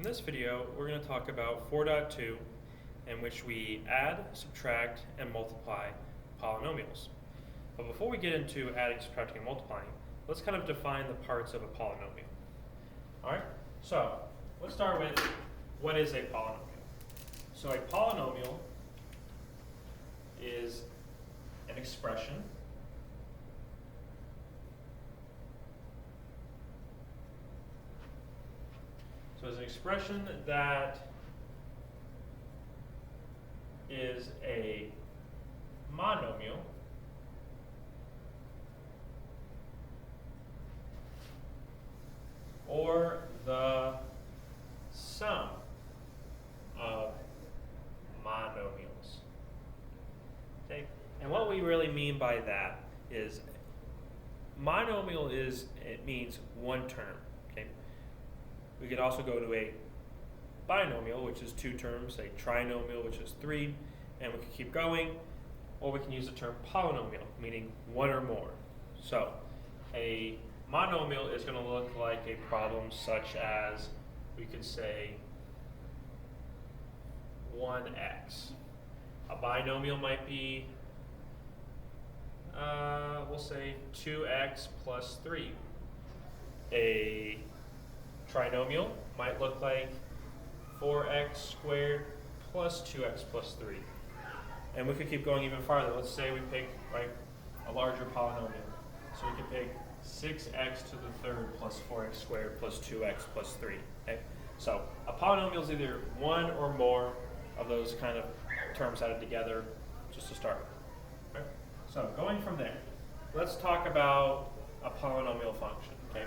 In this video, we're going to talk about 4.2, in which we add, subtract, and multiply polynomials. But before we get into adding, subtracting, and multiplying, let's kind of define the parts of a polynomial. Alright, so let's start with what is a polynomial. So a polynomial is an expression So it's an expression that is a monomial or the sum of monomials. Okay? And what we really mean by that is monomial it means one term. Okay? We could also go to a binomial, which is two terms, a trinomial, which is three, and we can keep going, or we can use the term polynomial, meaning one or more. So a monomial is going to look like a problem such as, we could say, 1x. A binomial might be, we'll say 2x plus 3. A trinomial might look like 4x squared plus 2x plus 3. And we could keep going even farther. Let's say we pick a larger polynomial. So we could pick 6x to the third plus 4x squared plus 2x plus 3. Okay? So a polynomial is either one or more of those kind of terms added together, just to start with. Okay? So going from there, let's talk about a polynomial function. Okay?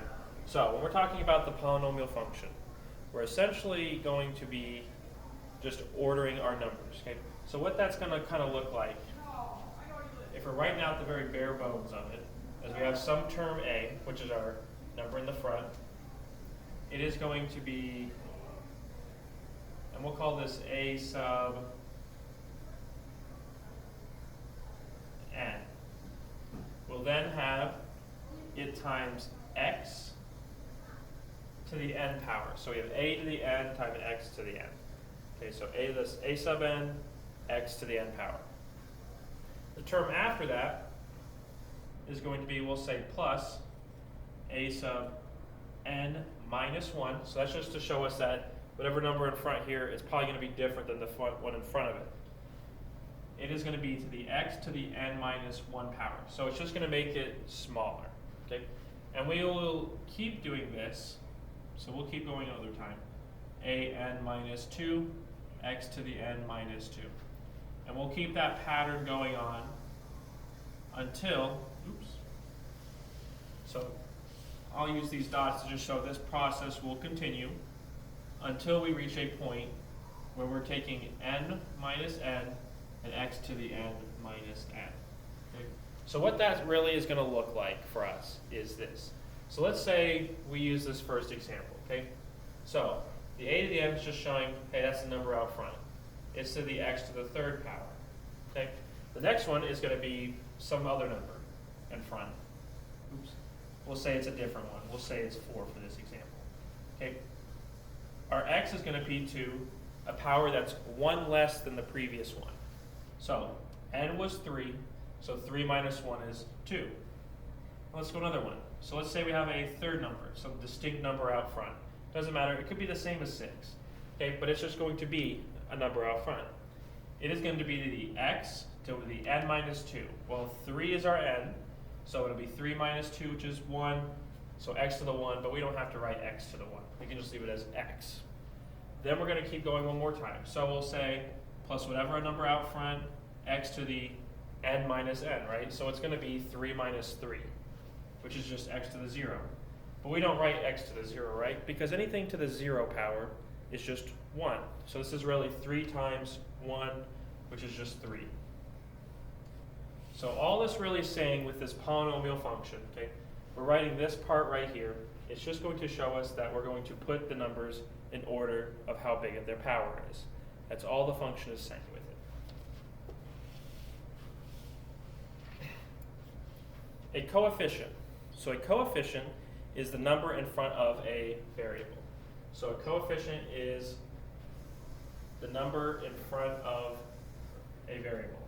So when we're talking about the polynomial function, we're essentially going to be just ordering our numbers. Okay? So what that's going to kind of look like, if we're writing out the very bare bones of it, is we have some term a, which is our number in the front. It is going to be, and we'll call this a sub n. We'll then have it times x to the n power. So we have a to the n times x to the n. Okay, so a sub n, x to the n power. The term after that is going to be, we'll say, plus a sub n minus 1. So that's just to show us that whatever number in front here is probably going to be different than the one in front of it. It is going to be to the x to the n minus 1 power. So it's just going to make it smaller. Okay? And we will keep doing this. So we'll keep going another time. A n minus 2, x to the n minus 2. And we'll keep that pattern going on until, so I'll use these dots to just show this process will continue until we reach a point where we're taking n minus n and x to the n minus n. Okay? So what that really is going to look like for us is this. So let's say we use this first example. Okay? So the a to the n is just showing, hey, that's the number out front. It's to the x to the third power. Okay? The next one is going to be some other number in front. We'll say it's a different one. We'll say it's 4 for this example. Okay? Our x is going to be to a power that's 1 less than the previous one. So n was 3, so 3 minus 1 is 2. Let's go another one. So let's say we have a third number, some distinct number out front. Doesn't matter, it could be the same as 6. Okay, but it's just going to be a number out front. It is going to be the x to the n minus 2. Well, 3 is our n, so it'll be 3 minus 2, which is 1. So x to the 1, but we don't have to write x to the 1. We can just leave it as x. Then we're going to keep going one more time. So we'll say plus whatever number out front, x to the n minus n, right? So it's going to be 3 minus 3, which is just x to the 0. But we don't write x to the 0, right? Because anything to the 0 power is just 1. So this is really 3 times 1, which is just 3. So all this really is saying with this polynomial function, okay, we're writing this part right here. It's just going to show us that we're going to put the numbers in order of how big their power is. That's all the function is saying with it. A coefficient. So a coefficient is the number in front of a variable. So a coefficient is the number in front of a variable.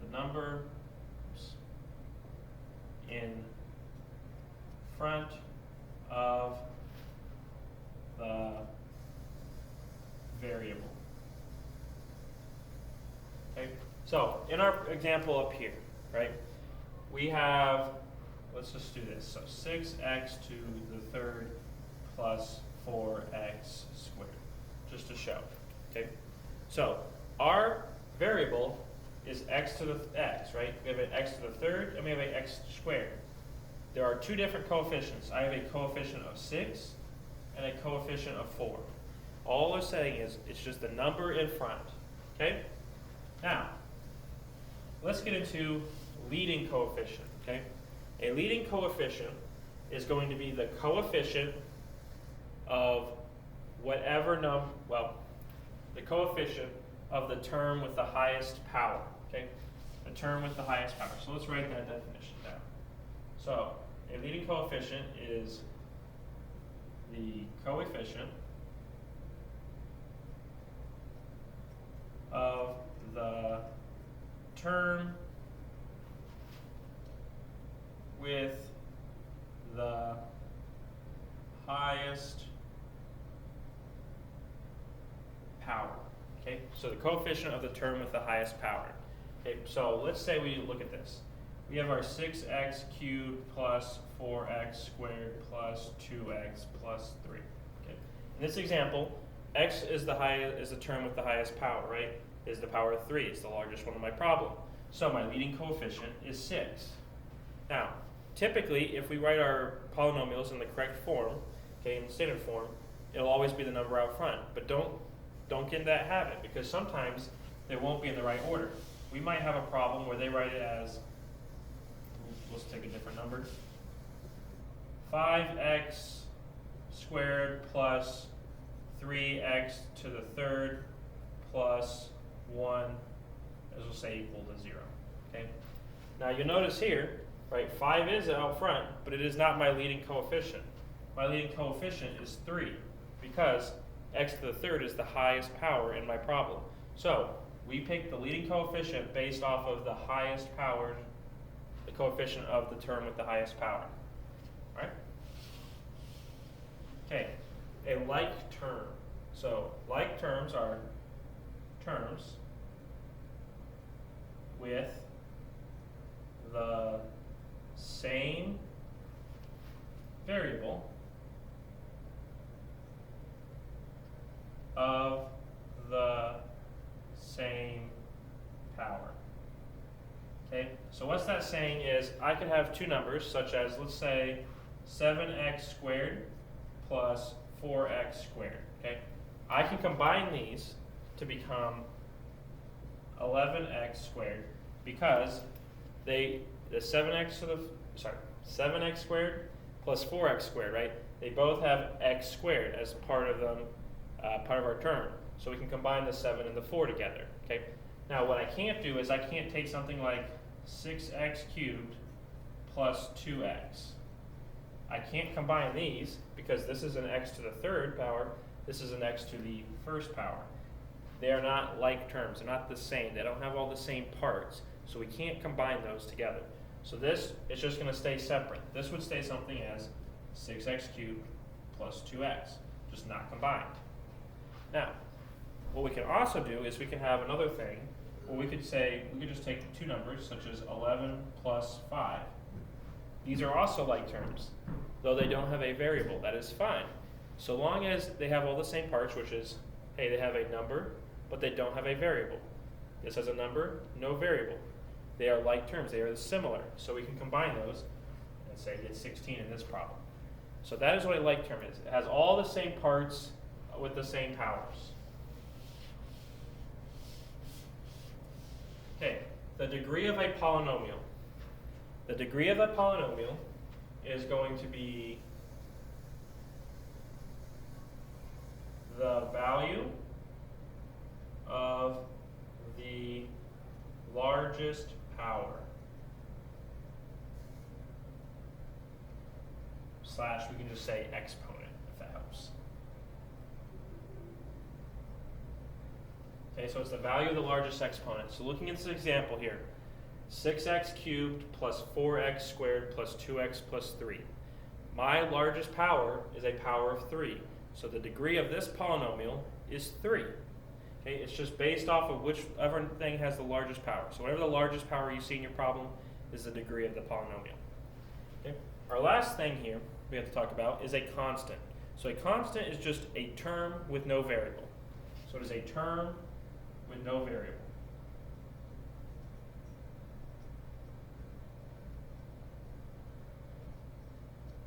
The number in front of the variable. Okay, so in our example up here, right, we have, let's just do this. So 6x to the third plus 4x squared, just to show. Okay, so our variable is x to the x, right? We have an x to the third and we have an x squared. There are two different coefficients. I have a coefficient of 6 and a coefficient of 4. All we're saying is it's just the number in front. Okay? Now, let's get into leading coefficient. Okay? A leading coefficient is going to be the coefficient of whatever the coefficient of the term with the highest power. Okay? The term with the highest power. So let's write that definition down. So a leading coefficient is the coefficient of the term with the highest power. Okay, so the coefficient of the term with the highest power. Okay, so let's say we look at this. We have our 6x cubed plus 4x squared plus 2x plus 3. Okay. In this example, x is the term with the highest power, right? Is the power of 3. It's the largest one of my problem. So my leading coefficient is 6. Now, typically, if we write our polynomials in the correct form, okay, in the standard form, it'll always be the number out front. But don't get in that habit, because sometimes they won't be in the right order. We might have a problem where they write it as, let's take a different number, 5x squared plus 3x to the third plus 1, as we'll say, equal to 0. Okay. Now you notice here, right, 5 is out front, but it is not my leading coefficient. My leading coefficient is 3, because x to the third is the highest power in my problem. So we pick the leading coefficient based off of the highest power, the coefficient of the term with the highest power. Right? Okay, a like term. So like terms are terms with the same variable of the same power. Okay, so what's that saying is I could have two numbers such as, let's say, 7x squared plus 4x squared. Okay, I can combine these to become 11x squared because the 7x squared plus 4x squared, right? They both have x squared as part of them, part of our term. So we can combine the 7 and the 4 together. Okay. Now what I can't do is I can't take something like 6x cubed plus 2x. I can't combine these because this is an x to the third power, this is an x to the first power. They are not like terms, they're not the same, they don't have all the same parts, so we can't combine those together. So this is just going to stay separate. This would stay something as 6x cubed plus 2x, just not combined. Now, what we can also do is we can have another thing where we could say, we could just take two numbers such as 11 plus 5. These are also like terms, though they don't have a variable. That is fine. So long as they have all the same parts, which is, hey, they have a number, but they don't have a variable. This has a number, no variable. They are like terms, they are similar. So we can combine those and say get 16 in this problem. So that is what a like term is. It has all the same parts with the same powers. Okay, the degree of a polynomial. The degree of a polynomial is going to be the value of the largest power slash, we can just say exponent, if that helps. Okay, so it's the value of the largest exponent. So looking at this example here, 6x cubed plus 4x squared plus 2x plus 3. My largest power is a power of 3. So the degree of this polynomial is 3. Okay, it's just based off of whichever thing has the largest power. So whatever the largest power you see in your problem is the degree of the polynomial. Okay? Our last thing here we have to talk about is a constant. So a constant is just a term with no variable. So it is a term with no variable.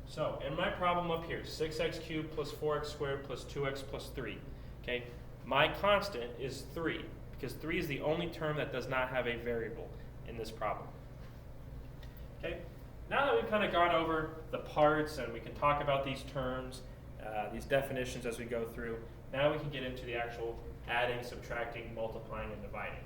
So in my problem up here, 6x cubed plus 4x squared plus 2x plus 3, okay, my constant is 3, because 3 is the only term that does not have a variable in this problem. Okay, now that we've kind of gone over the parts and we can talk about these terms, these definitions as we go through, now we can get into the actual adding, subtracting, multiplying, and dividing.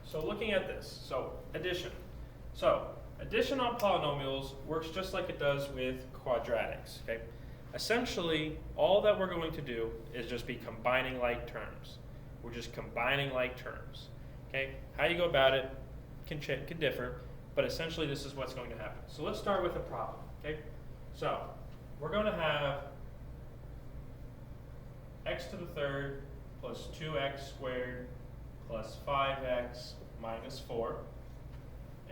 So looking at this, so addition. So addition on polynomials works just like it does with quadratics, okay? Essentially, all that we're going to do is just be combining like terms. We're just combining like terms, okay? How you go about it can differ, but essentially this is what's going to happen. So let's start with a problem, okay? So we're going to have x to the third plus 2x squared plus 5x minus 4.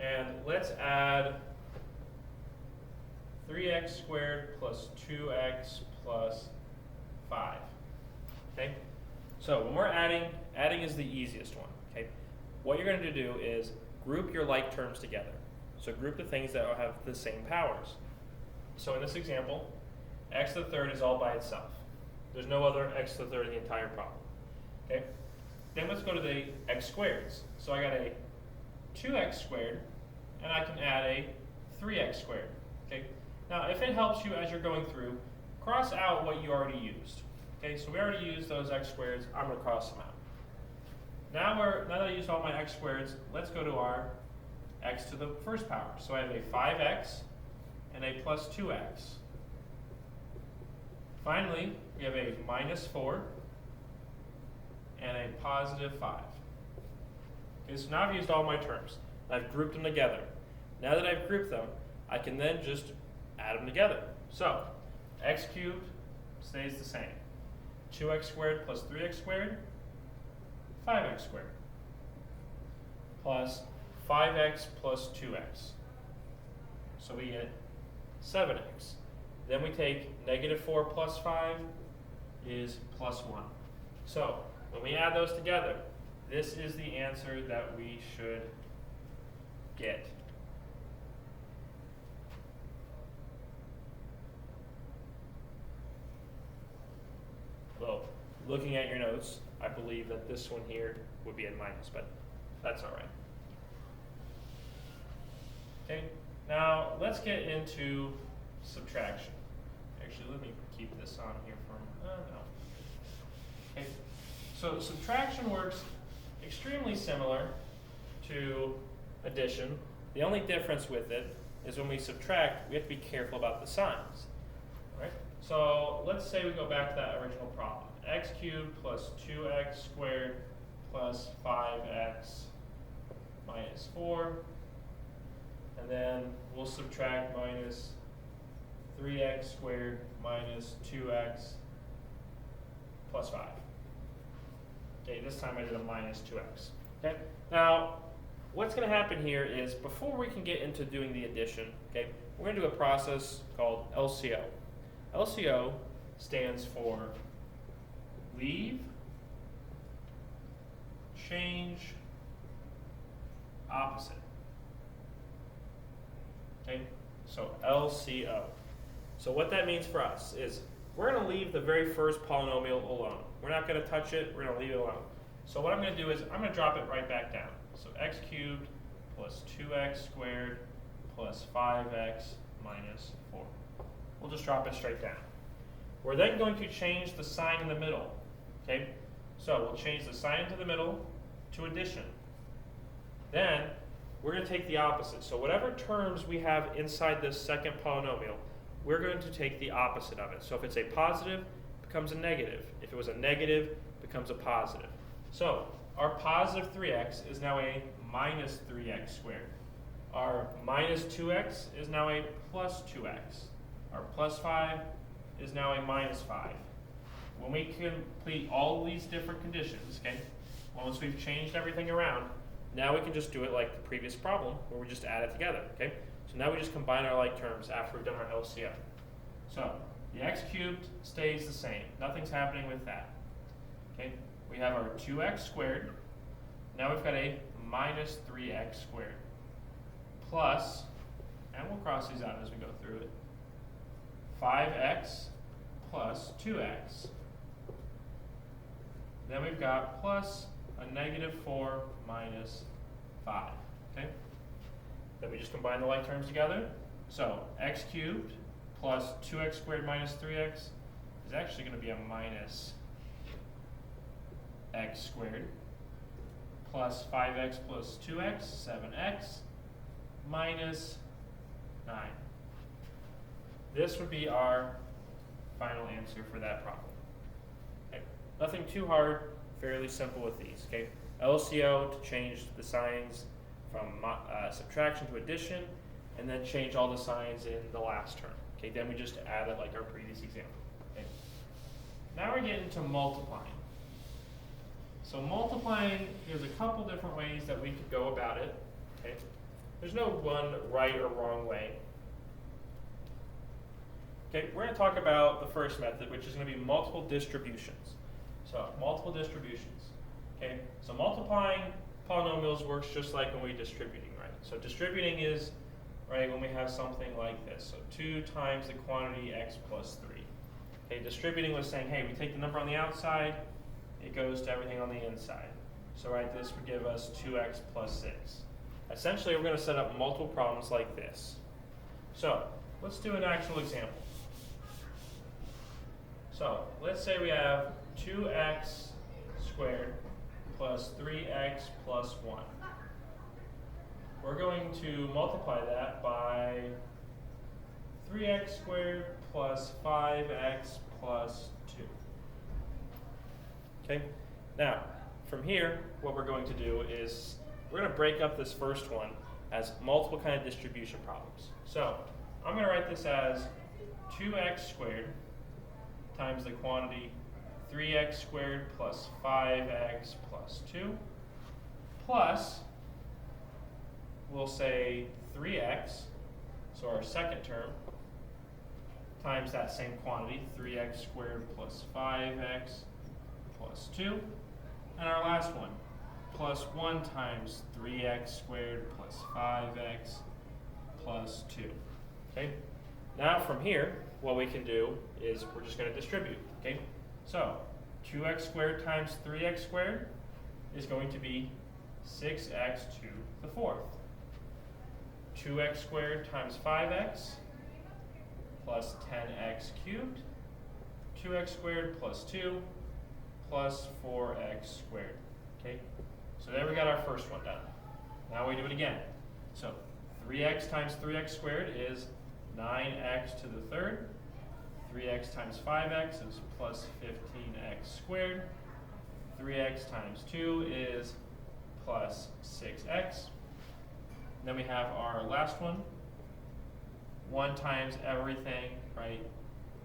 And let's add 3x squared plus 2x plus 5. Okay? So when we're adding is the easiest one. Okay? What you're going to do is group your like terms together. So group the things that have the same powers. So in this example, x to the third is all by itself. There's no other x to the third in the entire problem. Okay? Then let's go to the x squareds. So I got a 2x squared, and I can add a 3x squared. Okay? Now, if it helps you as you're going through, cross out what you already used. Okay? So we already used those x squareds. I'm going to cross them out. Now that I used all my x squareds, let's go to our x to the first power. So I have a 5x and a plus 2x. Finally, we have a minus 4 and a positive 5. Okay, so now I've used all my terms. I've grouped them together. Now that I've grouped them, I can then just add them together. So, x cubed stays the same. 2x squared plus 3x squared, 5x squared. Plus 5x plus 2x. So we get 7x. Then we take negative 4 plus 5 is plus 1. So, when we add those together, this is the answer that we should get. Well, looking at your notes, I believe that this one here would be a minus, but that's all right. Okay, now let's get into subtraction. Actually, let me keep this on here for no. Okay. So subtraction works extremely similar to addition. The only difference with it is when we subtract, we have to be careful about the signs. All right? So let's say we go back to that original problem. X cubed plus 2x squared plus 5x minus 4. And then we'll subtract minus 3x squared minus 2x plus 5. Okay, this time I did a minus 2x. Okay, now what's going to happen here is before we can get into doing the addition, okay, we're going to do a process called LCO. LCO stands for leave, change, opposite. Okay, so LCO. So what that means for us is we're going to leave the very first polynomial alone. We're not going to touch it, we're going to leave it alone. So what I'm going to do is I'm going to drop it right back down. So x cubed plus 2x squared plus 5x minus 4. We'll just drop it straight down. We're then going to change the sign in the middle. Okay? So we'll change the sign into the middle to addition. Then we're going to take the opposite. So whatever terms we have inside this second polynomial, we're going to take the opposite of it. So if it's a positive, it becomes a negative. If it was a negative, it becomes a positive. So our positive 3x is now a minus 3x squared. Our minus 2x is now a plus 2x. Our plus 5 is now a minus 5. When we complete all these different conditions, okay, once we've changed everything around, now we can just do it like the previous problem where we just add it together, okay? So now we just combine our like terms after we've done our LCM. So the x cubed stays the same. Nothing's happening with that, okay? We have our 2x squared. Now we've got a minus 3x squared plus, and we'll cross these out as we go through it, 5x plus 2x. Then we've got plus a negative 4 minus 5, okay? Then we just combine the like terms together. So x cubed plus 2x squared minus 3x is actually going to be a minus x squared plus 5x plus 2x, 7x, minus 9. This would be our final answer for that problem. Okay. Nothing too hard, fairly simple with these. Okay. LCO to change the signs from subtraction to addition, and then change all the signs in the last term. Okay. Then we just added like our previous example. Okay. Now we're getting to multiplying. So multiplying, there's a couple different ways that we could go about it. Okay. There's no one right or wrong way. Okay, we're going to talk about the first method, which is going to be multiple distributions. So multiple distributions. Okay, so multiplying polynomials works just like when we're distributing, right? So distributing is, right, when we have something like this. So 2 times the quantity x plus 3. Okay, distributing was saying, hey, we take the number on the outside, it goes to everything on the inside. So right, this would give us 2x plus 6. Essentially, we're going to set up multiple problems like this. So let's do an actual example. So let's say we have 2x squared plus 3x plus 1. We're going to multiply that by 3x squared plus 5x plus 2. Okay? Now, from here, what we're going to do is we're going to break up this first one as multiple kind of distribution problems. So I'm going to write this as 2x squared times the quantity 3x squared plus 5x plus 2 plus, we'll say 3x, so our second term, times that same quantity, 3x squared plus 5x plus 2, and our last one, plus 1 times 3x squared plus 5x plus 2. Okay? Now from here, what we can do is we're just going to distribute. Okay? So 2x squared times 3x squared is going to be 6x to the 4th. 2x squared times 5x plus 10x cubed. 2x squared plus 2 plus 4x squared. Okay? So there we got our first one done. Now we do it again. So 3x times 3x squared is 9x to the 3rd. 3x times 5x is plus 15x squared. 3x times 2 is plus 6x. Then we have our last one. 1 times everything, right?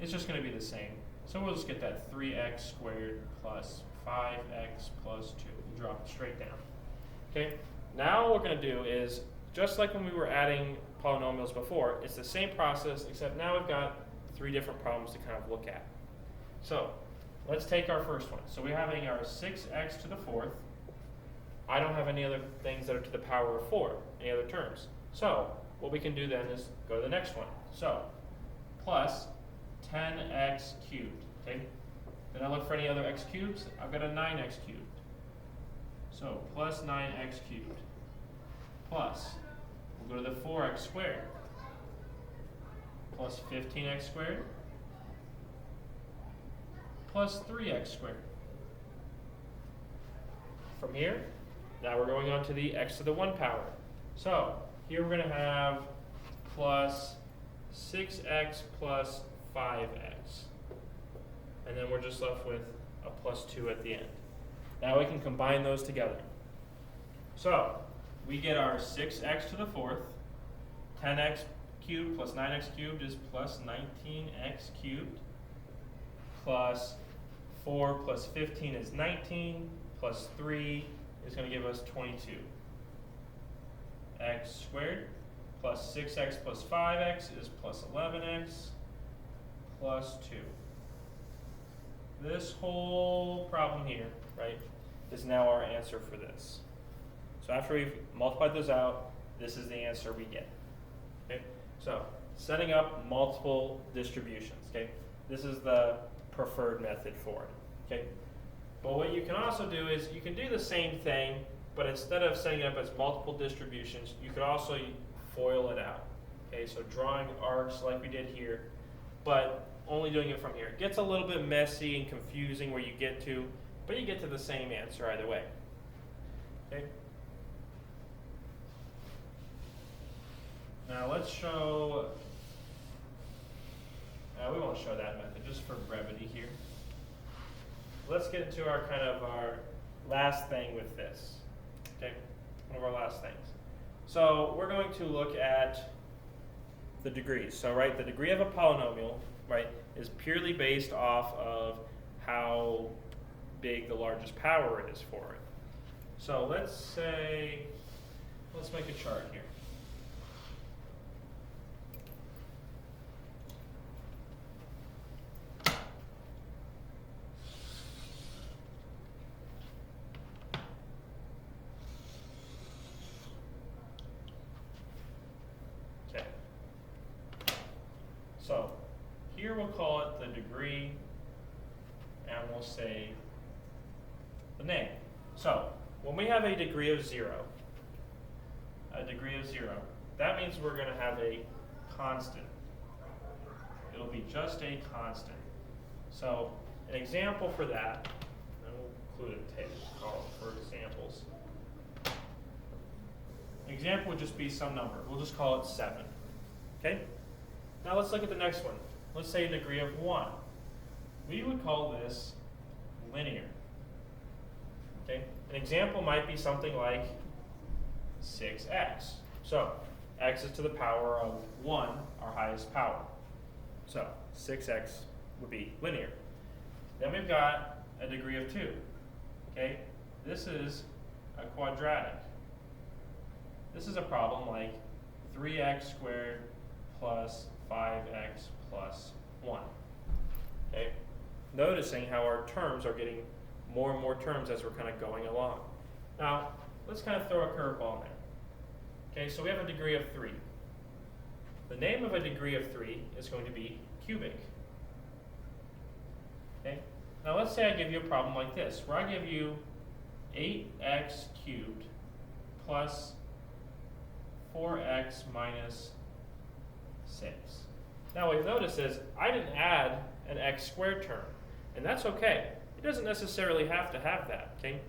It's just going to be the same. So we'll just get that 3x squared plus 5x plus 2. We'll drop it straight down. Okay? Now what we're going to do is, just like when we were adding polynomials before, it's the same process, except now we've got 3 different problems to kind of look at. So let's take our first one. So we're having our 6x to the 4th. I don't have any other things that are to the power of 4, any other terms. So what we can do then is go to the next one. So plus 10x cubed. Okay? Then I look for any other x cubes. I've got a 9x cubed. So plus 9x cubed. Plus, we'll go to the 4x squared. plus 15x squared plus 3x squared. From here, now we're going on to the x to the 1 power. So here we're going to have plus 6x plus 5x. And then we're just left with a plus 2 at the end. Now we can combine those together. So we get our 6x to the 4th, 10x cubed plus 9x cubed is plus 19x cubed, plus 4 plus 15 is 19, plus 3 is going to give us 22. X squared plus 6x plus 5x is plus 11x plus 2. This whole problem here, right, is now our answer for this. So after we've multiplied those out, this is the answer we get. Okay? So setting up multiple distributions. Okay? This is the preferred method for it. Okay? But what you can also do is you can do the same thing, but instead of setting it up as multiple distributions, you could also FOIL it out. Okay? So drawing arcs like we did here, but only doing it from here. It gets a little bit messy and confusing where you get to, but you get to the same answer either way. Okay? Now let's show, we won't show that method just for brevity here. Let's get into our our last thing with this. Okay, one of our last things. So we're going to look at the degrees. So right, the degree of a polynomial, right, is purely based off of how big the largest power is for it. So let's say, let's make a chart here. So here we'll call it the degree, and we'll say the name. So when we have a degree of 0, that means we're going to have a constant. It'll be just a constant. So an example for that, and we'll include a table column for examples. An example would just be some number. We'll just call it 7. Okay? Now let's look at the next one. Let's say a degree of 1. We would call this linear. Okay? An example might be something like 6x. So x is to the power of 1, our highest power. So 6x would be linear. Then we've got a degree of 2. Okay? This is a quadratic. This is a problem like 3x squared plus 5x plus 1. Okay? Noticing how our terms are getting more and more terms as we're kind of going along. Now, let's kind of throw a curveball in there. Okay, so we have a degree of 3. The name of a degree of 3 is going to be cubic. Okay? Now let's say I give you a problem like this, where I give you 8x cubed plus 4x minus 6. Now what you notice is I didn't add an x squared term, and that's okay. It doesn't necessarily have to have that, okay?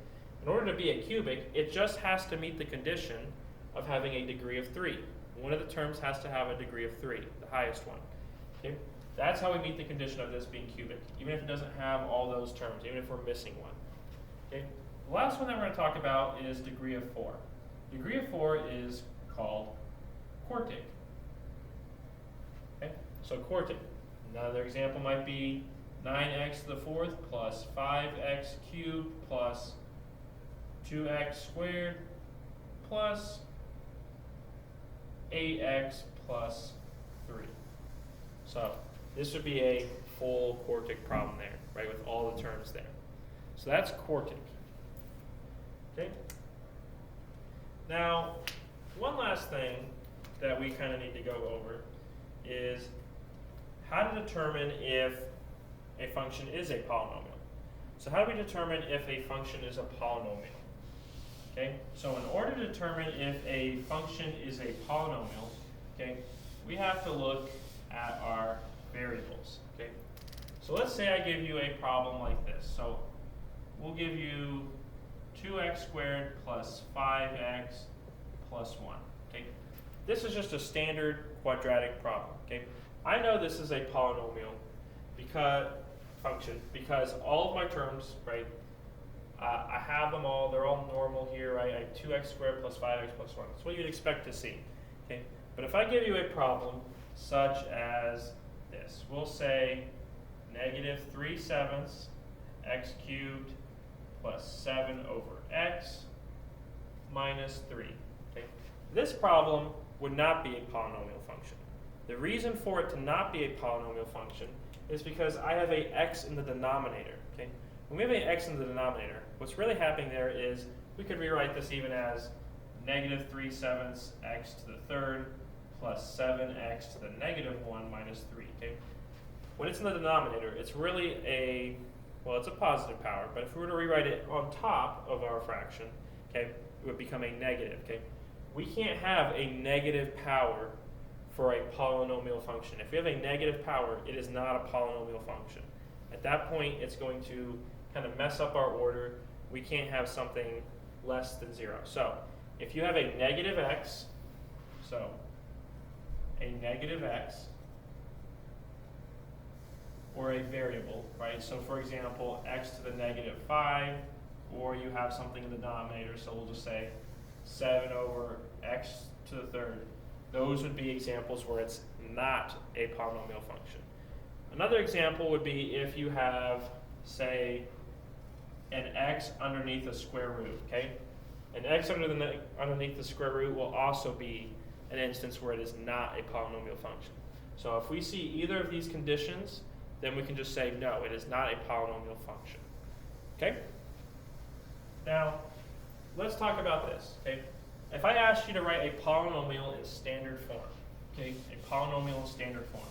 In order to be a cubic, it just has to meet the condition of having a degree of 3. One of the terms has to have a degree of 3, the highest one. Okay? That's how we meet the condition of this being cubic, even if it doesn't have all those terms, even if we're missing one. Okay? The last one that we're going to talk about is degree of 4. Degree of 4 is called quartic. Okay? So quartic. Another example might be 9x to the 4th plus 5x cubed plus 2x squared plus 8x plus 3. So this would be a full quartic problem there, right, with all the terms there. So that's quartic. Okay? Now, one last thing that we kind of need to go over is how to determine if a function is a polynomial. So how do we determine if a function is a polynomial? Okay, so in order to determine if a function is a polynomial, okay, we have to look at our variables. Okay. So let's say I give you a problem like this. So we'll give you 2x squared plus 5x plus 1. Okay. This is just a standard quadratic problem. Okay. I know this is a polynomial because all of my terms, right, I have them all, they're all normal here, right? I have 2x squared plus 5x plus 1. That's what you'd expect to see. Okay. But if I give you a problem such as this, we'll say negative 3/7 x cubed plus 7 over x minus 3. Okay. This problem would not be a polynomial function. The reason for it to not be a polynomial function is because I have a x in the denominator. Okay. When we have an x in the denominator, what's really happening there is we could rewrite this even as negative 3/7 x to the third plus 7x to the negative 1 minus 3. Okay. When it's in the denominator, it's really it's a positive power, but if we were to rewrite it on top of our fraction, okay, it would become a negative. Okay. We can't have a negative power for a polynomial function. If we have a negative power, it is not a polynomial function. At that point, it's going to kind of mess up our order. We can't have something less than 0. So if you have a negative x, so a negative x, or a variable, right? So for example, x to the negative 5, or you have something in the denominator, so we'll just say 7 over x to the third. Those would be examples where it's not a polynomial function. Another example would be if you have, say, an x underneath a square root, okay? An x underneath the square root will also be an instance where it is not a polynomial function. So if we see either of these conditions, then we can just say, no, it is not a polynomial function. Okay? Now, let's talk about this. Okay? If I asked you to write a polynomial in standard form, okay, a polynomial in standard form,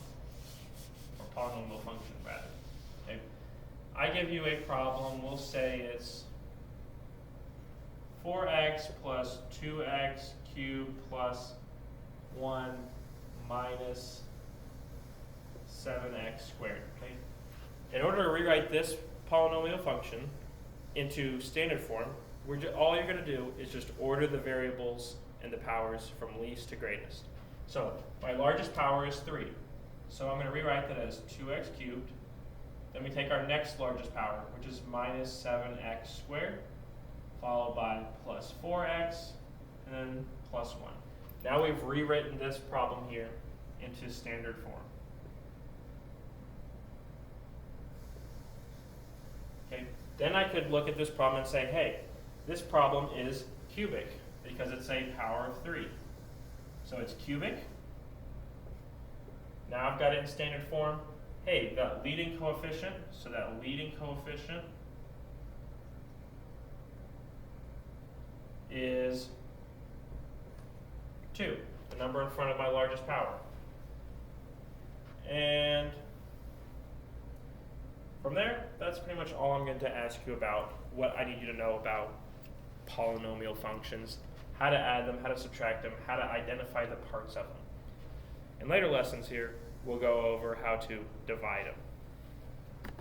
or polynomial function rather, okay, I give you a problem, we'll say it's 4x plus 2x cubed plus 1 minus 7x squared. Okay? In order to rewrite this polynomial function into standard form, all you're going to do is just order the variables and the powers from least to greatest. So my largest power is 3. So I'm going to rewrite that as 2x cubed. Then we take our next largest power, which is minus 7x squared, followed by plus 4x, and then plus 1. Now we've rewritten this problem here into standard form. Okay. Then I could look at this problem and say, hey, this problem is cubic because it's a power of 3. So it's cubic. Now I've got it in standard form. Hey, that leading coefficient, so that leading coefficient is 2, the number in front of my largest power. And from there, that's pretty much all I'm going to ask you about, what I need you to know about polynomial functions, how to add them, how to subtract them, how to identify the parts of them. In later lessons here, we'll go over how to divide them.